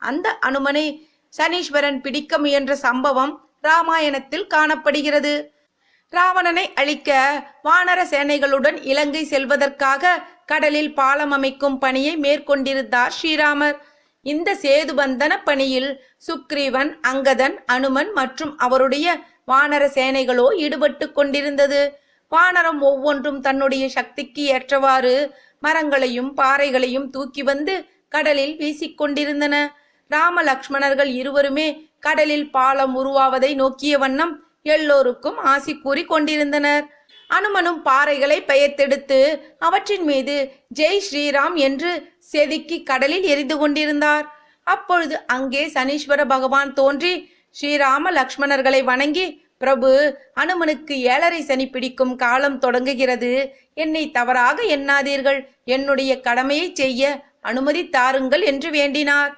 அந்த அனுமனை சனீஸ்வரன் பிடிக்க முயன்ற சம்பவம் ராமாயணத்தில் காணப்படுகிறது. ராவணனை அழிக்க வானர சேனைகளுடன் இலங்கை செல்வதற்காக கடலில் பாலம் அமைக்கும் பணியை மேற்கொண்டிருந்தார் ஸ்ரீராமர். இந்த சேதுபந்தன பணியில் சுக்ரீவன், அங்கதன், அனுமன் மற்றும் அவருடைய வானர சேனைகளோ ஈடுபட்டு கொண்டிருந்தது. வானரம் ஒவ்வொன்றும் தன்னுடைய சக்திக்கு ஏற்றவாறு மரங்களையும் பாறைகளையும் தூக்கி வந்து கடலில் வீசிக்கொண்டிருந்தன. ராம லக்ஷ்மணர்கள் இருவருமே கடலில் பாலம் உருவாவதை நோக்கிய வண்ணம் எல்லோருக்கும் ஆசி கூறி கொண்டிருந்தனர். அனுமனும் பாறைகளை பெயர்த்தெடுத்து அவற்றின் மீது ஜெய் ஸ்ரீராம் என்று செதுக்கி கடலில் எரிந்து கொண்டிருந்தார். அப்பொழுது அங்கே சனீஸ்வர பகவான் தோன்றி ஸ்ரீராம லக்ஷ்மணர்களை வணங்கி, பிரபு, அனுமனுக்கு 7.5 சனி பிடிக்கும் காலம் தொடங்குகிறது. என்னை தவறாக எண்ணாதீர்கள். என்னுடைய கடமையை செய்ய அனுமதி தாருங்கள் என்று வேண்டினார்.